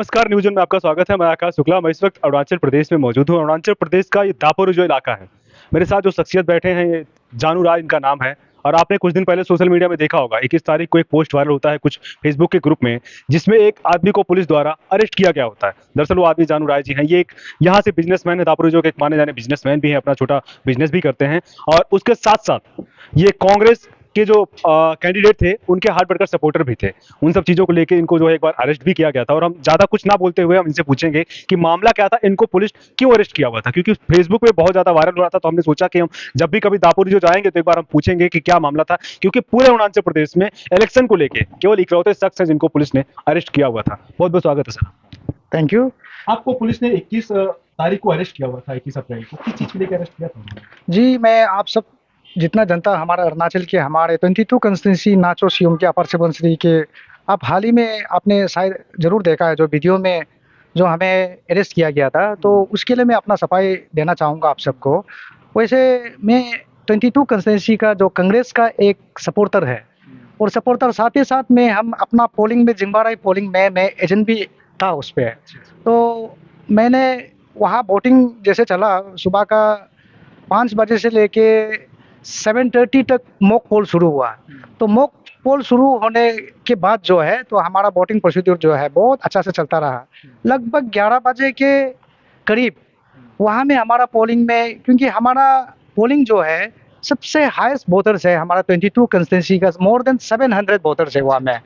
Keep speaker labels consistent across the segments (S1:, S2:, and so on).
S1: नमस्कार, न्यूज़ में आपका स्वागत है। मैं आकाश शुक्ला। मैं इस वक्त अरुणाचल प्रदेश में मौजूद हूँ। अरुणाचल प्रदेश का ये दापोरिजो जो इलाका है। मेरे साथ जो शख्सियत बैठे हैं, ये जानू राय इनका नाम है। और आपने कुछ दिन पहले सोशल मीडिया में देखा होगा, 21 तारीख को एक पोस्ट वायरल होता है कुछ फेसबुक के ग्रुप में, जिसमें एक आदमी को पुलिस द्वारा अरेस्ट किया गया होता है। दरअसल वो आदमी जानू राय जी हैं। ये एक यहाँ से बिजनेसमैन है, दापोरिजो के एक माने जाने बिजनेसमैन भी हैं, अपना छोटा बिजनेस भी करते हैं। और उसके साथ साथ ये कांग्रेस के जो कैंडिडेट थे, उनके हार्ड वर्कर सपोर्टर भी थे। उन सब चीज़ों को लेके इनको जो है एक बार अरेस्ट भी किया गया था। और हम ज़्यादा कुछ ना बोलते हुए हम इनसे पूछेंगे कि मामला क्या था, इनको पुलिस क्यों अरेस्ट किया हुआ था, क्योंकि फेसबुक पे बहुत ज़्यादा वायरल हो रहा था। तो हमने सोचा कि हम जब भी कभी दापोरिजो जाएंगे तो एक बार हम पूछेंगे कि क्या मामला था, क्योंकि पूरे अरुणाचल प्रदेश में इलेक्शन को लेके केवल इकलौते शख्स हैं जिनको पुलिस ने अरेस्ट किया हुआ था। बहुत बहुत स्वागत है सर।
S2: Thank you.
S1: आपको पुलिस ने 21 तारीख को अरेस्ट किया हुआ था, 21 अप्रैल को। किस चीज़ के लेकर अरेस्ट किया था?
S2: जी, मैं आप सब जितना जनता हमारा अरुणाचल के हमारे 22 कंस्टिट्यूंसी नाचो सीएम के अपर सुबनसिरी के आप हाल ही में आपने शायद ज़रूर देखा है जो वीडियो में जो हमें अरेस्ट किया गया था, तो उसके लिए मैं अपना सफाई देना चाहूँगा आप सबको। वैसे मैं 22 कंस्टिट्यूंसी का जो कांग्रेस का एक सपोर्टर है और सपोर्टर साथ ही साथ में हम अपना पोलिंग में जिम्बाराई पोलिंग में मैं एजेंट भी था उस पे। तो मैंने वहाँ वोटिंग जैसे चला सुबह का 5 बजे से लेके 7:30 तक मॉक पोल शुरू हुआ। तो मॉक पोल शुरू होने के बाद जो है तो हमारा वोटिंग प्रोसीड्यूर जो है बहुत अच्छा से चलता रहा। लगभग 11 बजे के करीब वहाँ में हमारा पोलिंग में, क्योंकि हमारा पोलिंग जो है सबसे हाईएस्ट वोटर्स है हमारा 22 कंस्टिट्यूंसी का, मोर देन 700 वोटर्स है वहाँ में।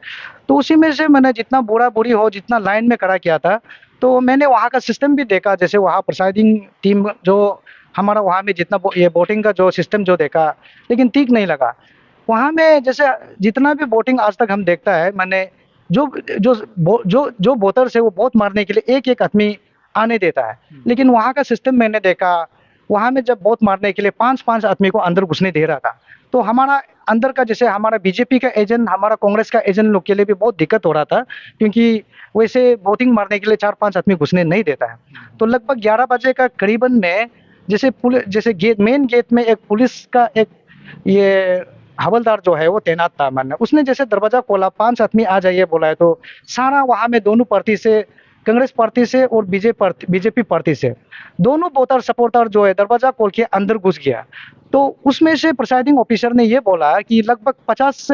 S2: तो उसी में से मैंने जितना बुरा बुरी हो जितना लाइन में खड़ा किया था, तो मैंने वहाँ का सिस्टम भी देखा। जैसे वहाँ प्रिसाइडिंग टीम जो हमारा वहाँ में जितना ये वोटिंग का जो सिस्टम जो देखा, लेकिन ठीक नहीं लगा। वहाँ में जैसे जितना भी वोटिंग आज तक हम देखता है, मैंने जो जो जो जो वोटर्स है वो वोट मारने के लिए एक एक आदमी आने देता है, लेकिन वहाँ का सिस्टम मैंने देखा, वहाँ में जब वोट मारने के लिए 5-5 आदमी को अंदर घुसने दे रहा था। तो हमारा अंदर का जैसे हमारा बीजेपी का एजेंट, हमारा कांग्रेस का एजेंट लोग के लिए भी बहुत दिक्कत हो रहा था, क्योंकि वैसे वोटिंग मारने के लिए 4-5 आदमी घुसने नहीं देता है। तो लगभग 11 बजे का करीबन में जैसे गेट मेन गेट में एक पुलिस का एक ये हवलदार जो है वो तैनात था। मैंने उसने जैसे दरवाजा खोला, 5 आदमी आ जाइए बोला है, तो सारा वहाँ में दोनों पार्टी से, कांग्रेस पार्टी से और बीजेपी पार्टी से दोनों वोटर सपोर्टर जो है दरवाजा खोल के अंदर घुस गया। तो उसमें से प्रिसाइडिंग ऑफिसर ने ये बोला कि लगभग 50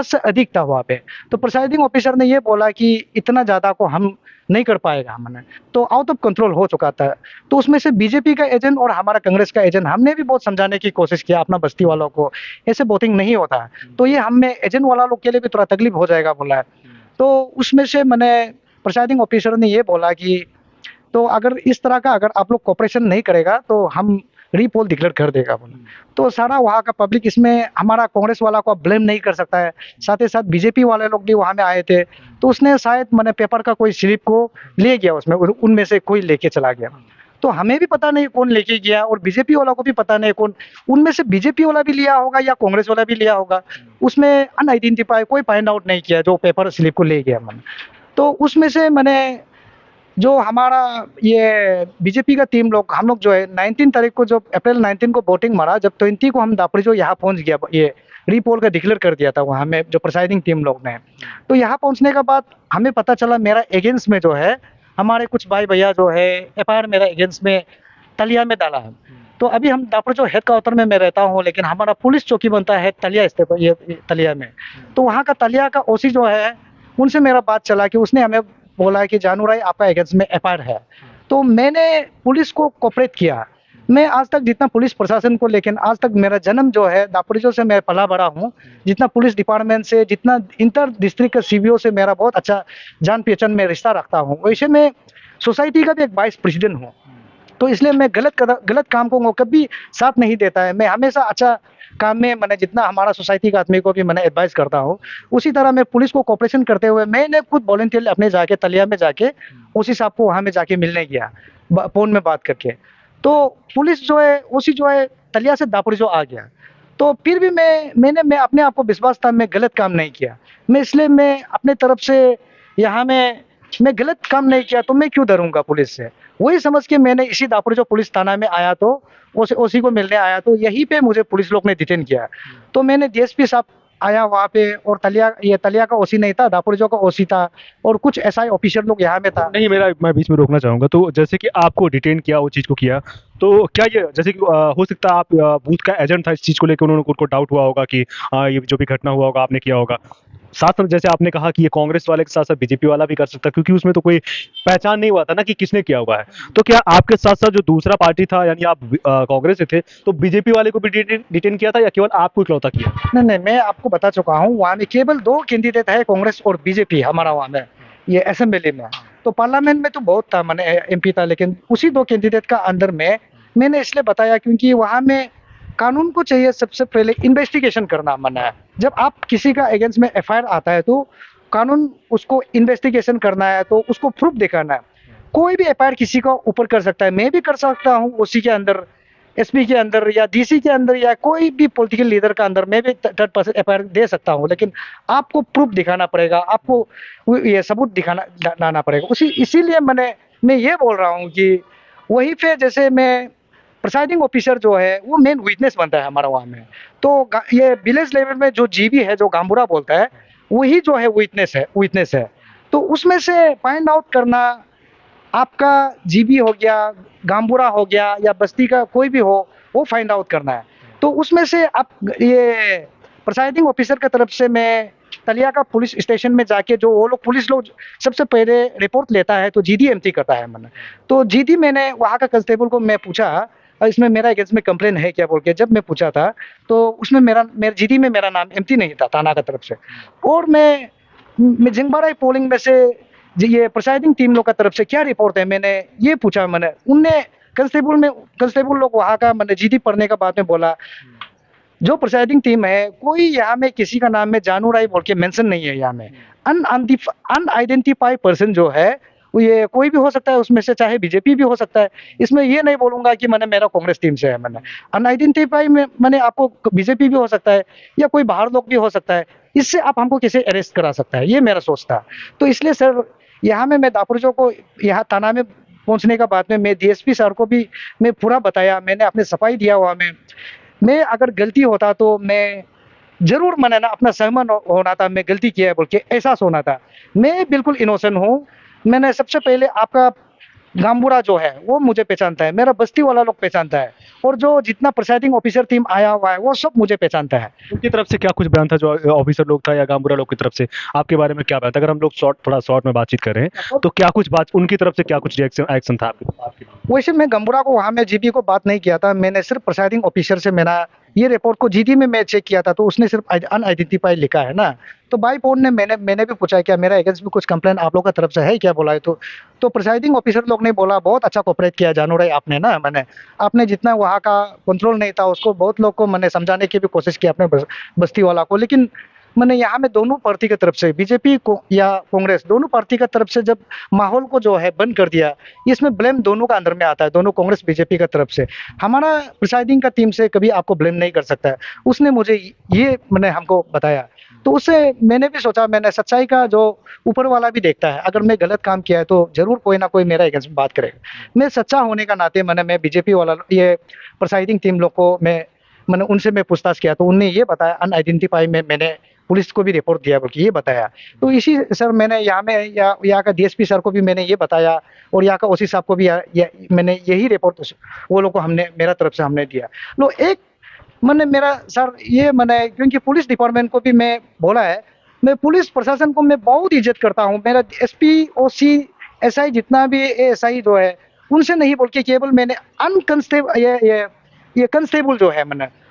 S2: से अधिक था वहाँ पे। तो प्रिसाइडिंग ऑफिसर ने ये बोला कि इतना ज़्यादा को हम नहीं कर पाएगा हमने, तो आउट ऑफ कंट्रोल हो चुका था। तो उसमें से बीजेपी का एजेंट और हमारा कांग्रेस का एजेंट, हमने भी बहुत समझाने की कोशिश किया अपना बस्ती वालों को, ऐसे वोटिंग नहीं होता है, तो ये हमें एजेंट वाला लोग के लिए भी थोड़ा तकलीफ हो जाएगा बोला है। तो उसमें से मैंने प्रिसाइडिंग ऑफिसर ने ये बोला कि तो अगर इस तरह का अगर आप लोग कोऑपरेशन नहीं करेगा तो हम रीपोल डिक्लेयर कर देगा बोला। तो सारा वहाँ का पब्लिक, इसमें हमारा कांग्रेस वाला को ब्लेम नहीं कर सकता है, साथ ही साथ बीजेपी वाले लोग भी वहाँ में आए थे। तो उसने शायद मैंने पेपर का कोई स्लिप को ले गया, उसमें उनमें से कोई लेके चला गया। तो हमें भी पता नहीं कौन लेके गया और बीजेपी वाला को भी पता नहीं कौन, उनमें से बीजेपी वाला भी लिया होगा या कांग्रेस वाला भी लिया होगा। उसमें अनआइडेंटिफाई कोई फाइंड आउट नहीं किया जो पेपर स्लिप को ले गया मैंने। तो उसमें से मैंने जो हमारा ये बीजेपी का टीम लोग, हम लोग जो है 19 तारीख को, जो अप्रैल 19 को वोटिंग मारा, जब 20 को हम दापोरिजो यहाँ पहुँच गया, ये रीपोल का डिक्लेयर कर दिया था वहाँ में जो प्रिसाइडिंग टीम लोग ने। तो यहाँ पहुँचने के बाद हमें पता चला मेरा अगेंस्ट में जो है हमारे कुछ भाई भैया जो है एफआईआर मेरा अगेंस्ट में तलिया में डाला है। तो अभी हम दापोरिजो हेड क्वार्टर में मैं रहता हूँ, लेकिन हमारा पुलिस चौकी बनता है तलिया स्टेप ये तलिया में। तो वहाँ का तलिया का ओसी जो है उनसे मेरा बात चला कि उसने हमें बोला कि जानू राय आपका अगेंस्ट में एफआईआर है। तो मैंने पुलिस को कोऑपरेट किया। मैं आज तक जितना पुलिस प्रशासन को, लेकिन आज तक मेरा जन्म जो है दापोरिजो से मैं पला बड़ा हूँ, जितना पुलिस डिपार्टमेंट से, जितना इंटर डिस्ट्रिक्ट का सीबीओ से मेरा बहुत अच्छा जान पहचान में रिश्ता रखता हूँ, वैसे मैं सोसाइटी का भी एक वाइस प्रेसिडेंट हूँ। तो इसलिए मैं गलत काम को कभी साथ नहीं देता है। मैं हमेशा अच्छा काम में मैंने जितना हमारा सोसाइटी का आदमी को भी मैंने एडवाइस करता हूँ, उसी तरह मैं पुलिस को कोऑपरेशन करते हुए मैंने खुद वॉलंटियर अपने जाके तलिया में जाके ओसी साहब को वहाँ में जाके मिलने गया, फोन में बात करके। तो पुलिस जो है ओसी जो है तलिया से दापोरिजो आ गया। तो फिर भी मैं अपने आप को विश्वास था मैं गलत काम नहीं किया। मैं इसलिए मैं अपने तरफ से यहाँ में मैं गलत काम नहीं किया, तो मैं क्यों डरूंगा पुलिस से। वही समझ के मैंने इसी दापोरिजो पुलिस थाना में आया, तो ओसी को मिलने आया, तो यहीं पे मुझे पुलिस लोग ने डिटेन किया। तो मैंने डीएसपी साहब आया वहाँ पे, और तलिया का ओसी नहीं था, दापोरिजो का ओसी था, और कुछ एसआई ऑफिसर लोग यहाँ में था।
S1: नहीं, मेरा मैं बीच में रोकना चाहूँगा। तो जैसे कि आपको डिटेन किया, वो चीज़ को किया, तो क्या ये जैसे कि हो सकता है आप बूथ का एजेंट था, इस चीज़ को लेके उनको डाउट हुआ होगा कि ये जो भी घटना हुआ होगा आपने किया होगा। साथ में जैसे आपने कहा कि ये कांग्रेस वाले के साथ-साथ बीजेपी वाला भी कर सकता है, क्योंकि उसमें तो कोई पहचान नहीं हुआ था ना कि किसने किया हुआ है। तो क्या आपके साथ-साथ जो दूसरा पार्टी था, यानी आप कांग्रेस से थे, तो बीजेपी वाले को भी डिटेन डिटेन किया था या केवल आपको इकलौता किया?
S2: नहीं नहीं, मैं आपको बता चुका हूँ, वहाँ में केवल 2 कैंडिडेट है, कांग्रेस और बीजेपी हमारा वहाँ में, ये असेंबली में। तो पार्लियामेंट में तो बहुत था, माने एमपी था, लेकिन उसी 2 कैंडिडेट का अंदर में मैंने इसलिए बताया क्योंकि वहाँ में कानून को चाहिए सबसे पहले इन्वेस्टिगेशन करना, माना है। जब आप किसी का अगेंस्ट में एफआईआर आता है तो कानून उसको इन्वेस्टिगेशन करना है, तो उसको प्रूफ दिखाना है। कोई भी एफआईआर किसी का ऊपर कर सकता है, मैं भी कर सकता हूँ उसी के अंदर, एसपी के अंदर या डीसी के अंदर या कोई भी पॉलिटिकल लीडर का अंदर मैं भी 3rd पर्सन एफआईआर दे सकता हूँ, लेकिन आपको प्रूफ दिखाना पड़ेगा, आपको ये सबूत दिखाना लाना पड़ेगा। उसी इसीलिए मैं ये बोल रहा हूँ कि वहीं पे जैसे मैं प्रिसाइडिंग ऑफिसर जो है वो मेन विटनेस बनता है हमारा वहाँ में। तो ये विलेज लेवल में जो जीबी है, जो गांबुरा बोलता है, वही जो है विटनेस है। तो उसमें से फाइंड आउट करना, आपका जीबी हो गया, गांबुरा हो गया, या बस्ती का कोई भी हो, वो फाइंड आउट करना है। तो उसमें से आप ये प्रिसाइडिंग ऑफिसर की तरफ से मैं तलिया का पुलिस स्टेशन में जाके, जो वो लोग पुलिस लोग सबसे पहले रिपोर्ट लेता है तो जीडी एमटी करता है। मैंने तो जीडी, मैंने वहाँ का कांस्टेबल को मैं पूछा इसमें मेरा अगेंस्ट में कंप्लेन है क्या बोल के, जब मैं पूछा था तो उसमें मेरा जीडी में मेरा नाम एमटी नहीं था थाना का तरफ से। और मैं जिंगबाराई पोलिंग में से ये प्रिसाइडिंग टीम लोग का तरफ से क्या रिपोर्ट है, मैंने ये पूछा। मैंने उनने कांस्टेबल लोग वहाँ का, मैंने जीडी पढ़ने का बाद में बोला, जो प्रिसाइडिंग टीम है, कोई यहाँ में किसी का नाम में जानू राय बोल के मेंशन नहीं है यहाँ में। अनआइडेंटिफाइड पर्सन जो है वो ये कोई भी हो सकता है, उसमें से चाहे बीजेपी भी हो सकता है। इसमें ये नहीं बोलूंगा कि मैंने मेरा कांग्रेस टीम से है। मैंने अनआइडेंटिफाई में मैंने आपको बीजेपी भी हो सकता है या कोई बाहर लोग भी हो सकता है, इससे आप हमको कैसे अरेस्ट करा सकता है, ये मेरा सोच था। तो इसलिए सर यहाँ में मैं दापुरजो को यहाँ थाना में पहुंचने का बाद में मैं डीएसपी सर को भी मैं पूरा बताया, मैंने अपने सफाई दिया हुआ मैं अगर गलती होता तो मैं जरूर मनाना, अपना सहमत होना था, मैं गलती किया है बोल के एहसास होना था। मैं बिल्कुल इनोसेंट हूँ। मैंने सबसे पहले आपका गांबुरा जो है वो मुझे पहचानता है, मेरा बस्ती वाला लोग पहचानता है, और जो जितना प्रिसाइडिंग ऑफिसर टीम आया हुआ है वो सब मुझे पहचानता है।
S1: उनकी तरफ से क्या कुछ बयान था, जो ऑफिसर लोग था या गांबुरा लोग की तरफ से आपके बारे में क्या बयान था? अगर हम लोग थोड़ा शॉर्ट में बातचीत कर रहे हैं, तो क्या कुछ बात उनकी तरफ से, क्या कुछ रिएक्शन एक्शन था आपके?
S2: वैसे मैं गंबुरा को वहाँ में जीबी को बात नहीं किया था, मैंने सिर्फ प्रिसाइडिंग ऑफिसर से मेरा ये रिपोर्ट को जीडी में मैं चेक किया था, तो उसने सिर्फ अनआइडेंटिफाइड लिखा है ना। तो बाई फोन ने मैंने भी पूछा क्या मेरा अगेंस्ट भी कुछ कंप्लेन आप लोग का तरफ से है क्या बोला है, तो प्रिसाइडिंग ऑफिसर लोग ने बोला बहुत अच्छा कोऑपरेट किया जानू रहे आपने ना, मैंने आपने जितना वहाँ का कंट्रोल नहीं था उसको बहुत लोग को मैंने समझाने की भी कोशिश की अपने बस्ती वाला को। लेकिन मैंने यहाँ में दोनों पार्टी की तरफ से, बीजेपी को या कांग्रेस, दोनों पार्टी की तरफ से जब माहौल को जो है बंद कर दिया, इसमें ब्लेम दोनों का अंदर में आता है, दोनों कांग्रेस बीजेपी का तरफ से। हमारा प्रिसाइडिंग का टीम से कभी आपको ब्लेम नहीं कर सकता है, उसने मुझे ये मैंने हमको बताया। तो उससे मैंने भी सोचा, मैंने सच्चाई का जो ऊपर वाला भी देखता है, अगर मैं गलत काम किया है तो जरूर कोई ना कोई मेरा अगेंस्ट में बात करेगा। मैं सच्चा होने का नाते मैं बीजेपी वाला ये प्रिसाइडिंग टीम लोग को मैंने उनसे मैं पूछताछ किया, तो उनने ये बताया अनआइडेंटिफाई में मैंने पुलिस को भी रिपोर्ट दिया बोल के ये बताया। तो इसी सर मैंने यहाँ का डीएसपी सर को भी मैंने ये बताया, और यहाँ का ओसी साहब को भी मैंने यही रिपोर्ट वो लोग को मेरा तरफ से हमने दिया। लो एक मेरा सर ये क्योंकि पुलिस डिपार्टमेंट को भी मैं बोला है, मैं पुलिस प्रशासन को मैं बहुत इज्जत करता हूँ। मेरा एसपी ओसी एसआई जितना भी एसआई जो है उनसे नहीं बोल के केवल मैंने ये कंस्टेबल जो है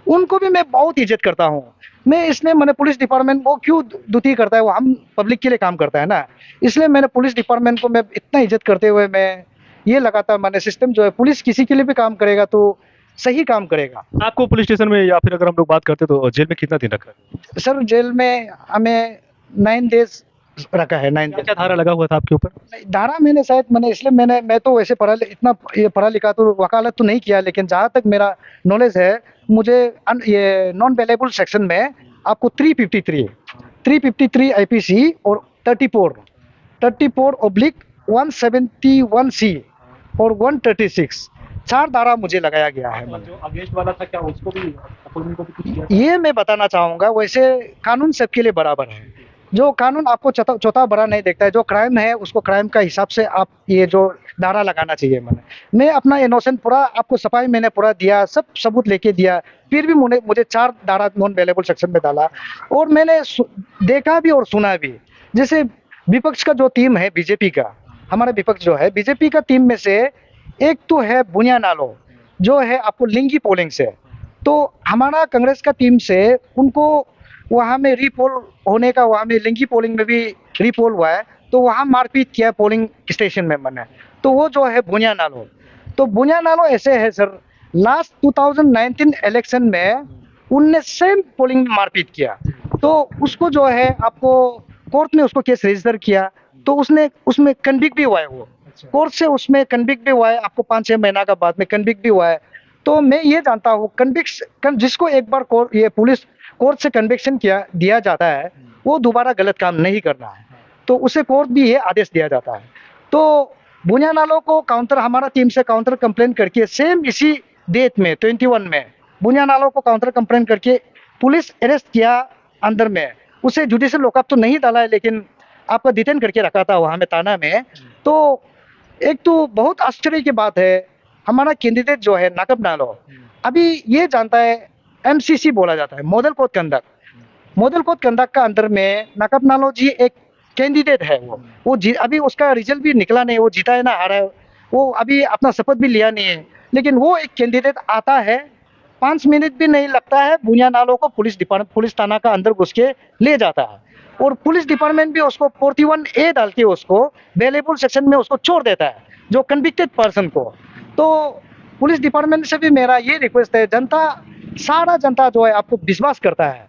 S2: उनको भी मैं बहुत इज्जत करता हूँ। मैं इसलिए पुलिस डिपार्टमेंट वो क्यों दुती करता है, वो हम पब्लिक के लिए काम करता है ना, इसलिए मैंने पुलिस डिपार्टमेंट को मैं इतना इज्जत करते हुए मैं ये लगातार सिस्टम जो है पुलिस किसी के लिए भी काम करेगा तो सही काम करेगा।
S1: आपको पुलिस स्टेशन में, या फिर अगर हम लोग बात करते तो जेल में कितना दिन रखा?
S2: सर जेल में हमें 9 डेज रखा है। 9
S1: क्या धारा लगा हुआ था आपके ऊपर?
S2: धारा मैंने इसलिए मैं तो वैसे पढ़ा लिखा तो वकालत तो नहीं किया, लेकिन जहाँ तक मेरा नॉलेज है मुझे ये नॉन वेलेबल सेक्शन में आपको 353 आईपीसी और 34/171C और 136 4 धारा मुझे लगाया गया है।
S1: जो अगेंस्ट वाला था क्या उसको भी अपोजिशन को भी कुछ किया?
S2: ये मैं बताना चाहूँगा, वैसे कानून सबके लिए बराबर है। जो कानून आपको छोटा बड़ा नहीं देखता है, जो क्राइम है उसको क्राइम का हिसाब से आप ये जो धारा लगाना चाहिए। मैं अपना इनोसेंट पूरा आपको सफाई मैंने पूरा दिया, सब सबूत लेके दिया, फिर भी मुझे 4 धारा नॉन अवेलेबल सेक्शन में डाला। और मैंने देखा भी और सुना भी। जैसे विपक्ष का जो टीम है बीजेपी का, हमारा विपक्ष जो है बीजेपी का टीम में से एक तो है बुनिया नालो, जो है आपको लिंगी पोलिंग से। तो हमारा कांग्रेस का टीम से उनको वहाँ में रीपोल होने का, वहाँ में लिंगी पोलिंग में भी रीपोल हुआ है, तो वहाँ मारपीट किया पोलिंग स्टेशन में मैंने। तो वो जो है बुनिया नालो। तो बुनिया नालो ऐसे है सर, लास्ट 2019 इलेक्शन में उनने सेम पोलिंग में मारपीट किया, तो उसको जो है आपको कोर्ट में उसको केस रजिस्टर किया, तो उसने उसमें कन्विक्ट भी हुआ है। वो कोर्ट से उसमें कन्विक्ट भी हुआ है, आपको 5-6 महीना का बाद में कन्विक्ट भी हुआ है। तो मैं ये जानता हूँ जिसको एक बार ये पुलिस कोर्ट से कन्विक्शन दिया जाता है, वो दोबारा गलत काम नहीं करना है, तो उसे कोर्ट भी ये आदेश दिया जाता है। तो बुनिया नालो को हमारा टीम से काउंटर कंप्लेन करके सेम इसी डेट में 21 में बुनिया नालो को काउंटर कंप्लेन करके पुलिस अरेस्ट किया अंदर में। उसे जुडिशियल लॉकअप तो नहीं डाला है, लेकिन आपका डिटेन करके रखा था वहाँ में थाना में। तो एक तो बहुत आश्चर्य की बात है, हमारा कैंडिडेट जो है नाकब नालो अभी ये जानता है, MCC बोला जाता है, मॉडल कोड कंडक्ट का अंदर में नाकब नालो जी एक कैंडिडेट है। वो अभी उसका रिजल्ट भी निकला नहीं, वो जीता है ना हारा है, वो अभी अपना शपथ भी लिया नहीं है, लेकिन वो एक कैंडिडेट आता है, 5 मिनट भी नहीं लगता है, बुनिया नालो को पुलिस थाना का अंदर घुस के ले जाता है, और पुलिस डिपार्टमेंट भी उसको 41A डाल के उसको अवेलेबल सेक्शन में उसको छोड़ देता है, जो कन्विक्टेड पर्सन को। तो पुलिस डिपार्टमेंट से भी मेरा ये रिक्वेस्ट है, सारा जनता जो है आपको विश्वास करता है,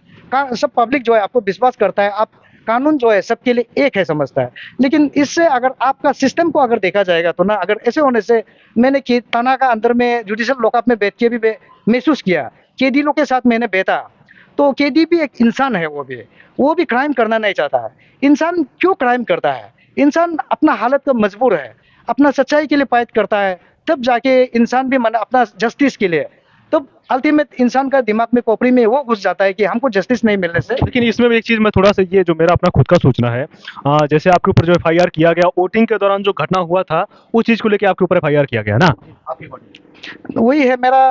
S2: सब पब्लिक जो है आपको विश्वास करता है, आप कानून जो है सबके लिए एक है समझता है। लेकिन इससे अगर आपका सिस्टम को अगर देखा जाएगा तो ना, अगर ऐसे होने से मैंने थाना का अंदर में जुडिशियल लॉकअप में बैठ के भी महसूस किया, कैदी लोग के साथ मैंने बैठा, तो कैदी भी एक इंसान है, वो भी क्राइम करना नहीं चाहता है। इंसान क्यों क्राइम करता है? इंसान अपना हालत का मजबूर है, अपना सच्चाई के लिए फाइट करता है, तब जाके इंसान भी अपना जस्टिस के लिए, तब अल्टीमेट इंसान का दिमाग में खोपड़ी में वो घुस जाता है कि हमको जस्टिस नहीं मिलने से।
S1: लेकिन इसमें भी एक चीज मैं थोड़ा सा, ये जो मेरा अपना खुद का सोचना है, जैसे आपके ऊपर जो FIR किया गया वोटिंग के दौरान जो घटना हुआ था, उस चीज को लेके आपके ऊपर FIR किया गया ना?
S2: वही है मेरा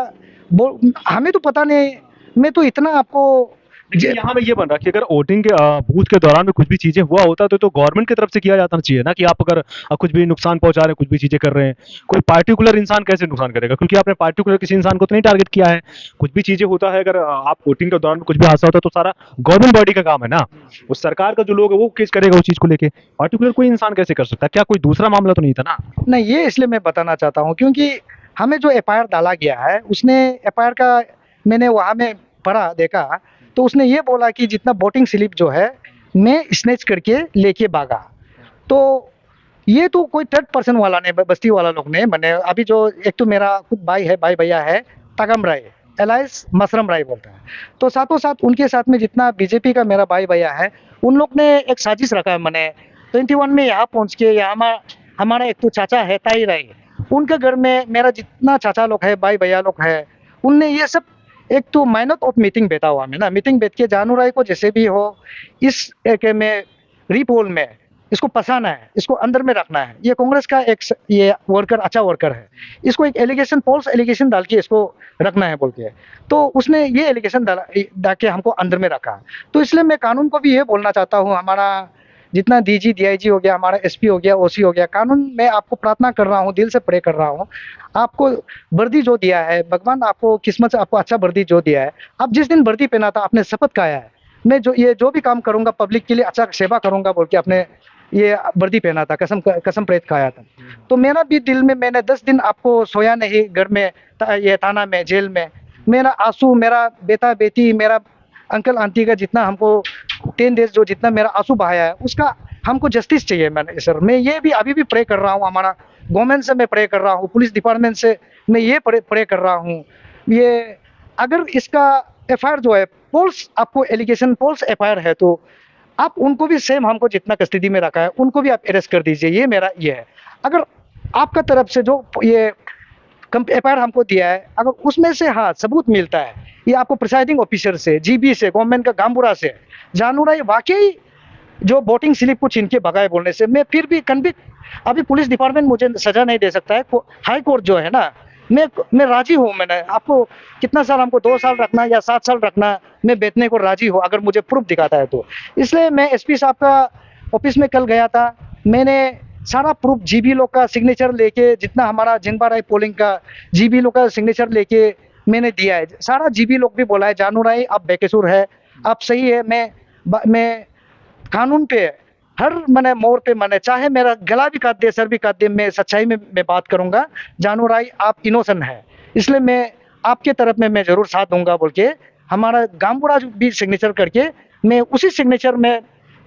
S2: हमें तो पता नहीं, मैं तो इतना आपको
S1: यहाँ में ये बन रहा कि अगर वोटिंग के बूथ के दौरान में कुछ भी चीजें हुआ होता तो गवर्नमेंट की तरफ से किया जाना चाहिए ना, कि आप अगर कुछ भी नुकसान पहुंचा रहे हैं, कुछ भी चीजें कर रहे हैं, कोई पार्टिकुलर इंसान कैसे नुकसान करेगा? क्योंकि आपने पार्टिकुलर किसी इंसान को तो नहीं टारगेट किया है। कुछ भी चीजें होता है, अगर आप वोटिंग के दौरान में कुछ भी हादसा होता है तो सारा गवर्नमेंट बॉडी का काम है ना, उस सरकार का जो लोग है वो केस करेगा उस चीज को लेके। पार्टिकुलर कोई इंसान कैसे कर सकता है? क्या कोई दूसरा मामला तो नहीं था ना?
S2: नहीं, ये इसलिए मैं बताना चाहता हूँ क्योंकि हमें जो FIR डाला गया है, उसने FIR का मैंने वहाँ में पढ़ा देखा, तो उसने ये बोला कि जितना वोटिंग स्लिप जो है मैं स्नैच करके लेके भागा। तो ये तो कोई थर्ड पर्सन वाला ने, बस्ती वाला लोग ने, मैंने अभी जो एक तो मेरा खुद भाई भैया है तागम राय, एलाइस मसरम राय बोलता है, तो साथों साथ उनके साथ में जितना बीजेपी का मेरा भाई भैया है, उन लोग ने एक साजिश रखा है। मैंने 21 में यहाँ पहुँच के, यहाँ हमारा एक तो चाचा है ताई राय, उनके घर में मेरा जितना चाचा लोग है, भाई भैया लोग है, उनने ये सब एक तो माइनर ऑफ मीटिंग बैठा हुआ में ना, मीटिंग बैठ के जानू राय को जैसे भी हो इस एक में रीपोल में इसको फंसाना है, इसको अंदर में रखना है। ये कांग्रेस का एक ये वर्कर अच्छा वर्कर है, इसको एक एलिगेशन, फॉल्स एलिगेशन डाल के इसको रखना है बोल के, तो उसने ये एलिगेशन डाल के हमको अंदर में रखा। तो इसलिए मैं कानून को भी ये बोलना चाहता हूँ, हमारा जितना DG DIG हो गया, हमारा SP हो गया, OC हो गया, कानून मैं आपको प्रार्थना कर रहा हूँ, दिल से प्रे कर रहा हूँ, आपको वर्दी जो दिया है भगवान, आपको किस्मत से आपको अच्छा वर्दी जो दिया है, आप जिस दिन वर्दी पहना था आपने शपथ खाया है, मैं जो भी काम करूंगा पब्लिक के लिए अच्छा सेवा करूंगा बोल के आपने ये वर्दी पहना था, कसम प्रेत खाया था। तो मेरा भी दिल में, मैंने 10 दिन आपको सोया नहीं घर में, ये थाना में, जेल में, मेरा आंसू, मेरा बेटा बेटी, मेरा अंकल आंटी का जितना हमको 10 डेज जो जितना मेरा आंसू बहाया है, उसका हमको जस्टिस चाहिए। मैंने सर, मैं ये भी अभी भी प्रे कर रहा हूँ, हमारा गवर्नमेंट से मैं प्रे कर रहा हूँ, पुलिस डिपार्टमेंट से मैं ये प्रे कर रहा हूँ, ये अगर इसका FIR जो है फॉल्स, आपको एलिगेशन फॉल्स FIR है, तो आप उनको भी सेम हमको जितना कस्टडी में रखा है उनको भी आप अरेस्ट कर दीजिए। ये मेरा ये है, अगर आपका तरफ से जो ये एफआईआर हमको दिया है, अगर उसमें से हाँ सबूत मिलता है, ये आपको प्रिसाइडिंग ऑफिसर से, जीबी से, गवर्नमेंट का गामबुरा से, जानू राय वाकई जो वोटिंग स्लिप को छीन के भगाए बोलने से, मैं फिर भी कन्विक्ट, अभी पुलिस डिपार्टमेंट मुझे सजा नहीं दे सकता है, हाई कोर्ट जो है ना, मैं राजी हूँ, मैंने आपको कितना साल, हमको 2 साल रखना या 7 साल रखना, मैं बेचने को राजी हूँ अगर मुझे प्रूफ दिखाता है तो। इसलिए मैं एसपी साहब का ऑफिस में कल गया था, मैंने सारा प्रूफ जीबी लोग का सिग्नेचर लेके, जितना हमारा जिनबा राय पोलिंग का जीबी लोग का सिग्नेचर लेके मैंने दिया है, सारा जीबी लोग भी बोला है जानू राय आप बेकसूर है, आप सही है, मैं कानून पे हर मैंने मोड़ पे, मैंने चाहे मेरा गला भी काट दे, सर भी काट दे, मैं सच्चाई में मैं बात करूंगा, जानू राय आप इनोसेंट है, इसलिए मैं आपके तरफ में मैं जरूर साथ दूंगा बोल के हमारा गामबुड़ा भी सिग्नेचर करके, मैं उसी सिग्नेचर में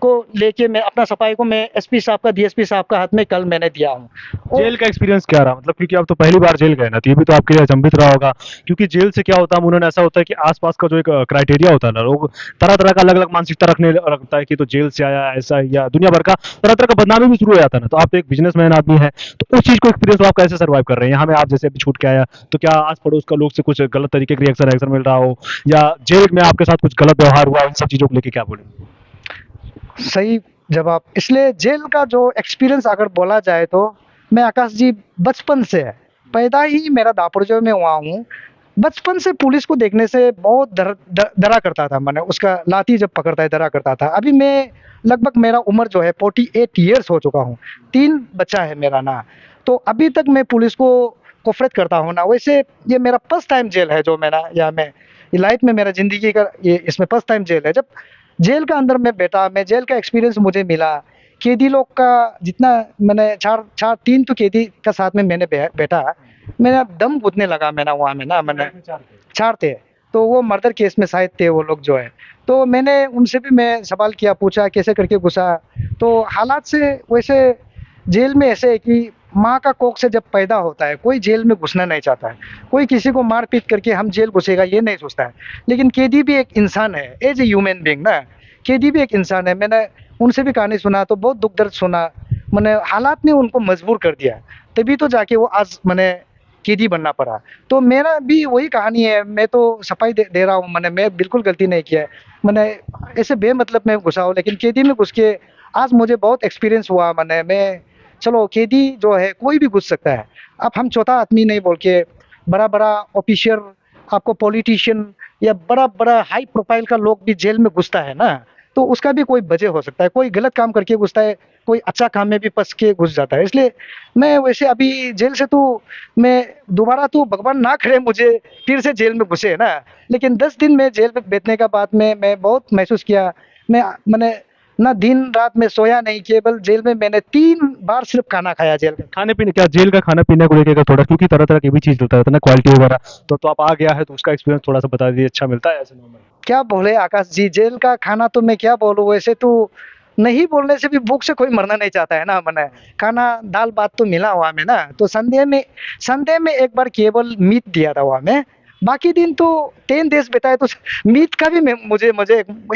S2: को लेके मैं अपना सफाई को मैं एसपी साहब का, डीएसपी साहब का हाथ में कल मैंने दिया हूँ।
S1: जेल का एक्सपीरियंस क्या रहा, मतलब क्योंकि आप तो पहली बार जेल गए ना, तो ये भी तो आपके लिए अचंभित रहा होगा, क्योंकि जेल से क्या होता है उन्होंने, ऐसा होता है कि आसपास का जो एक क्राइटेरिया होता है ना, लोग तरह तरह का अलग अलग मानसिकता रखने लगता है कि तो जेल से आया ऐसा है, या दुनिया भर का तरह तरह का बदनामी भी शुरू हो जाता है ना। तो आप तो एक बिजनेसमैन आदमी है, तो उस चीज को एक्सपीरियंस आप कैसे सर्वाइव कर रहे हैं यहाँ में, आप जैसे अभी छूट के आया, तो क्या आस पड़ोस का लोग से कुछ गलत तरीके के रिएक्शन मिल रहा हो, या जेल में आपके साथ कुछ गलत व्यवहार हुआ, इन सब चीजों को लेके क्या बोलेंगे?
S2: सही जवाब। इसलिए जेल का जो एक्सपीरियंस अगर बोला जाए तो मैं आकाश जी बचपन से है, पैदा ही मेरा दापोरिजो में हुआ हूँ, बचपन से पुलिस को देखने से बहुत डरा करता था, मैंने उसका लाठी जब पकड़ता है डरा करता था। अभी मैं लगभग मेरा उम्र जो है 48 ईयर्स हो चुका हूँ, 3 बच्चा है मेरा ना, तो अभी तक मैं पुलिस को कोऑपरेट करता हूँ ना। वैसे ये मेरा फर्स्ट टाइम जेल है जो मेरा, या मैं लाइफ में मेरा जिंदगी का ये इसमें फर्स्ट टाइम जेल है। जब जेल का अंदर मैं बैठा, मैं जेल का एक्सपीरियंस मुझे मिला, कैदी लोग का जितना मैंने चार चार 3 तो कैदी का साथ में मैंने बैठा, मेरा दम घुटने लगा, मैंने वहाँ में ना, मैंने 4 थे, तो वो मर्डर केस में शायद थे वो लोग जो है, तो मैंने उनसे भी मैं सवाल किया, पूछा कैसे करके घुसा, तो हालात से वैसे जेल में ऐसे है कि माँ का कोख से जब पैदा होता है कोई जेल में घुसना नहीं चाहता है, कोई किसी को मार पीट करके हम जेल घुसेगा ये नहीं सोचता है, लेकिन कैदी भी एक इंसान है, एज ए ह्यूमन बीइंग ना, कैदी भी एक इंसान है। मैंने उनसे भी कहानी सुना तो बहुत दुख दर्द सुना, मैंने हालात ने उनको मजबूर कर दिया, तभी तो जाके वो आज मैंने कैदी बनना पड़ा। तो मेरा भी वही कहानी है, मैं तो सफाई दे रहा हूँ, मैं बिल्कुल गलती नहीं किया है, मैंने ऐसे बेमतलब में घुसा हूँ, लेकिन कैदी में घुस के आज मुझे बहुत एक्सपीरियंस हुआ। मैं चलो कैदी जो है कोई भी घुस सकता है, अब हम छोटा आदमी नहीं बोल के बड़ा बड़ा ऑफिसर, आपको पॉलिटिशियन या बड़ा बड़ा हाई प्रोफाइल का लोग भी जेल में घुसता है ना, तो उसका भी कोई वजह हो सकता है, कोई गलत काम करके घुसता है, कोई अच्छा काम में भी फंस के घुस जाता है। इसलिए मैं वैसे अभी जेल से तो मैं दोबारा तो भगवान ना करे मुझे फिर से जेल में घुसे ना, लेकिन 10 दिन में जेल में बैठने का बाद में मैं बहुत महसूस किया, मैंने ना दिन रात में सोया नहीं, केवल जेल में मैंने 3 बार सिर्फ खाना खाया जेल का।
S1: खाने पीने, क्या जेल का खाना पीने को लेके थोड़ा, क्योंकि तरह तरह की भी चीज होता है ना, क्वालिटी वगैरह, तो आप आ गया है तो उसका एक्सपीरियंस थोड़ा सा बता दीजिए, अच्छा मिलता है ऐसे नॉर्मल?
S2: क्या बोले आकाश जी, जेल का खाना तो मैं क्या बोलूँ, वैसे तो नहीं बोलने से भी भूख से कोई मरना नहीं चाहता है ना, मैंने खाना दाल भात तो मिला हुआ में ना, तो संडे में एक बार केवल मीट दिया था वहाँ में, बाकी दिन तो 10 देश बिताए, तो मीट का भी मुझे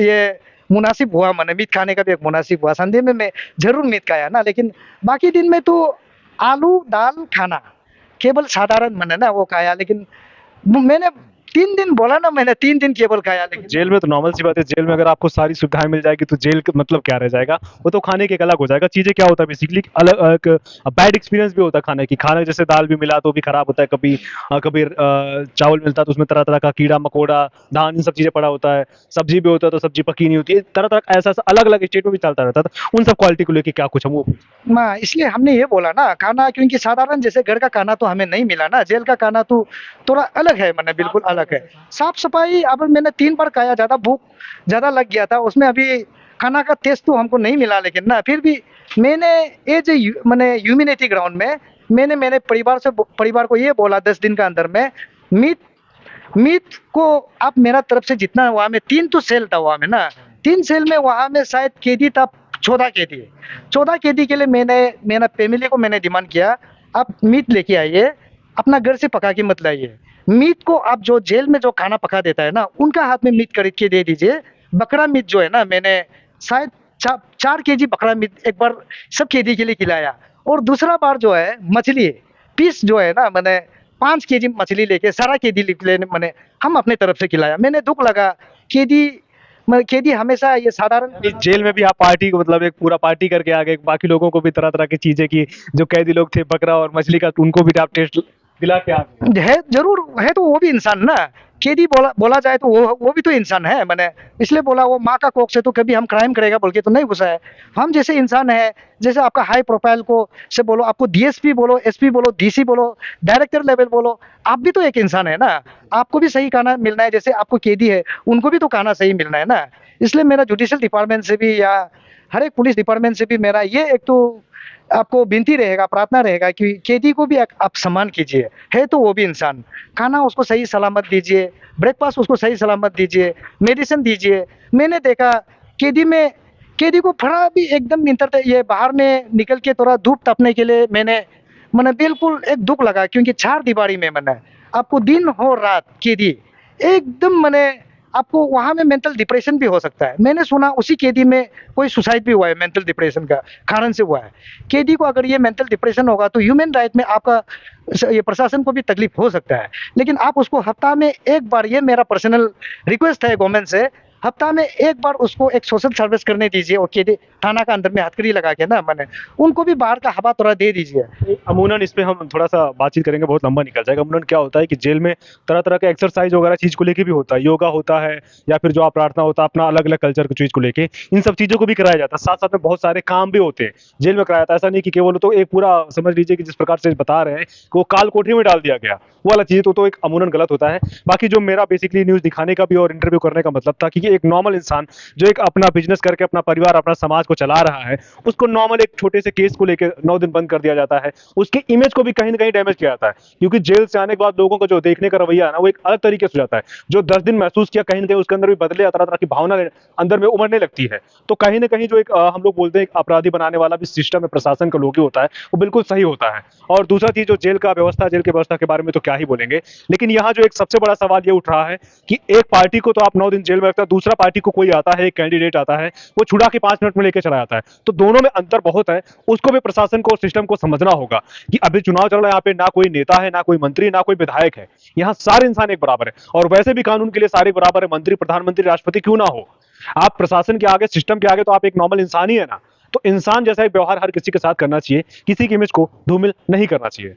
S2: ये मुनासिब हुआ, मैंने मीट खाने का भी एक मुनासिब हुआ, संडे में मैं जरूर मीट खाया ना, लेकिन बाकी दिन में तो आलू दाल खाना केवल साधारण मैंने ना वो खाया, लेकिन मैंने 3 दिन बोला ना, मैंने 3 दिन केवल खाया, लेकिन
S1: जेल में तो नॉर्मल सी बात है, जेल में अगर आपको सारी सुविधाएं मिल जाएगी तो जेल का मतलब क्या रह जाएगा, वो तो खाने के एक अलग हो जाएगा। चीजें क्या होता है बेसिकली, अलग बैड एक्सपीरियंस भी होता है खाने की, खाने जैसे दाल भी मिला तो भी खराब होता है, कभी कभी चावल मिलता है तो उसमें तरह तरह का कीड़ा मकोड़ा धान इन सब चीजें पड़ा होता है, सब्जी भी होता है तो सब्जी पकी नहीं होती है, तरह तरह का ऐसा अलग अलग स्टेट में भी चलता रहता था। उन सब क्वालिटी को लेके क्या कुछ हम वो
S2: माँ, इसलिए हमने ये बोला ना खाना, क्योंकि साधारण जैसे घर का खाना तो हमें नहीं मिला ना, जेल का खाना तो थोड़ा अलग है, मैंने बिल्कुल अलग है। साफ सफाई अब मैंने 3 बार खाया, ज्यादा भूख ज्यादा लग गया था उसमें, अभी खाना का टेस्ट तो हमको नहीं मिला, लेकिन ना फिर भी मैंने एज ए मैंने ह्यूमैनिटी ग्राउंड में मैंने मेरे परिवार को ये बोला 10 दिन का अंदर में, मीट मीट को आप मेरा तरफ से जितना, वहाँ में 3 तो सेल था वहाँ में ना, 3 सेल में वहाँ में शायद कैदी था 14 कैदी, 14 कैदी के लिए मैंने मेरा फैमिली को मैंने डिमांड किया, आप मीट लेके आइए, अपना घर से पका के मत लाइए, मीट को आप जो जेल में जो खाना पका देता है ना उनका हाथ में मीट खरीद के दे दीजिए। बकरा मीट जो है ना, मैंने शायद 4 केजी बकरा मीट एक बार सब कैदी के लिए खिलाया, और दूसरा बार जो है मछली पीस जो है ना, मैंने 5 केजी मछली लेके सारा कैदी लेने मैंने हम अपने तरफ से खिलाया। मैंने दुख लगा कैदी कैदी हमेशा ये साधारण
S1: इस जेल में भी आप पार्टी को मतलब एक पूरा पार्टी करके आ गए, बाकी लोगों को भी तरह तरह की चीजें की, जो कैदी लोग थे बकरा और मछली का, उनको भी आप टेस्ट दिला के आ गए।
S2: है, जरूर है, तो वो भी इंसान ना। कैदी बोला बोला जाए तो वो भी तो इंसान है। मैंने इसलिए बोला वो माँ का कोख से तो कभी हम क्राइम करेगा बोल के तो नहीं घुसा है। हम जैसे इंसान है, जैसे आपका हाई प्रोफाइल को से बोलो, आपको डीएसपी बोलो, एसपी बोलो, डीसी बोलो, डायरेक्टर लेवल बोलो, आप भी तो एक इंसान है ना। आपको भी सही खाना मिलना है, जैसे आपको कैदी है उनको भी तो खाना सही मिलना है ना। इसलिए मेरा जुडिशियल डिपार्टमेंट से भी या हर एक पुलिस डिपार्टमेंट से भी मेरा ये एक तो आपको विनती रहेगा, प्रार्थना रहेगा कि कैदी को भी आप सम्मान कीजिए। है तो वो भी इंसान, खाना उसको सही सलामत दीजिए, ब्रेकफास्ट उसको सही सलामत दीजिए, मेडिसिन दीजिए। मैंने देखा कैदी को थोड़ा भी एकदम ये बाहर में निकल के थोड़ा धूप तपने के लिए मैंने बिल्कुल एक दुख लगा, क्योंकि 4 दीवारी में मैंने आपको दिन हो रात कैदी एकदम आपको वहाँ में मेंटल डिप्रेशन भी हो सकता है। मैंने सुना उसी कैदी में कोई सुसाइड भी हुआ है मेंटल डिप्रेशन का कारण से हुआ है। कैदी को अगर ये मेंटल डिप्रेशन होगा तो ह्यूमन राइट में आपका ये प्रशासन को भी तकलीफ हो सकता है। लेकिन आप उसको हफ्ता में एक बार, ये मेरा पर्सनल रिक्वेस्ट है गवर्नमेंट से, हफ्ता में एक बार उसको एक सोशल सर्विस करने दीजिए। और कैदी थाना का अंदर में हथकड़ी लगा के ना उनको भी बाहर का हवा थोड़ा दे दीजिए।
S1: अमूनन इस पे हम थोड़ा सा बातचीत करेंगे, बहुत लंबा निकल जाएगा। अमूनन क्या होता है कि जेल में तरह तरह का एक्सरसाइज वगैरह चीज को लेके भी होता है, योगा होता है या फिर जो आप प्रार्थना होता है, अपना अलग अलग कल्चर की चीज को लेके, इन सब चीजों को भी कराया जाता है। साथ साथ में बहुत सारे काम भी होते हैं जेल में कराया जाता है। ऐसा नहीं कि केवल तो एक पूरा समझ लीजिए कि जिस प्रकार से बता रहे हैं कि वो काल कोठरी में डाल दिया गया, वो वाला चीज तो एक अमूनन गलत होता है। बाकी जो मेरा बेसिकली न्यूज दिखाने का भी और इंटरव्यू करने का मतलब था कि एक नॉर्मल इंसान जो एक अपना बिजनेस करके अपना परिवार अपना समाज को चला रहा है, उसको नॉर्मल एक छोटे से केस को लेकर 9 दिन बंद कर दिया जाता है, उसकी इमेज को भी कहीं ना कहीं डैमेज किया जाता है। क्योंकि जेल से आने के बाद लोगों का जो देखने का रवैया है ना, वो एक अलग तरीके से हो जाता है। जो 10 दिन महसूस किया कहीं ना कहीं उसके अंदर भी बदले, तरह तरह की भावना अंदर में उमड़ने लगती है। तो कहीं ना कहीं जो एक हम लोग बोलते हैं अपराधी बनाने वाला भी सिस्टम है, प्रशासन का लोग ही होता है, वो बिल्कुल सही होता है। और दूसरा चीज जो जेल का व्यवस्था, जेल की व्यवस्था के बारे में तो क्या ही बोलेंगे। लेकिन यहाँ जो एक सबसे बड़ा सवाल ये उठ रहा है कि एक पार्टी को तो आप 9 दिन जेल में रखता है, दूसरा पार्टी को कोई आता है, एक कैंडिडेट आता है, वो छुड़ा के 5 मिनट में लेकर चला जाता है। तो दोनों में अंतर बहुत है। उसको भी प्रशासन को, सिस्टम को समझना होगा कि अभी चुनाव चल रहा है, यहाँ पे ना कोई नेता है, ना कोई मंत्री, ना कोई विधायक है, यहाँ सारे इंसान एक बराबर है। और वैसे भी कानून के लिए सारे बराबर है, मंत्री, प्रधानमंत्री, राष्ट्रपति क्यों ना हो। आप प्रशासन के आगे, सिस्टम के आगे तो आप एक नॉर्मल इंसान ही है ना। तो इंसान जैसा एक व्यवहार हर किसी के साथ करना चाहिए, किसी की इमेज को धूमिल नहीं करना चाहिए।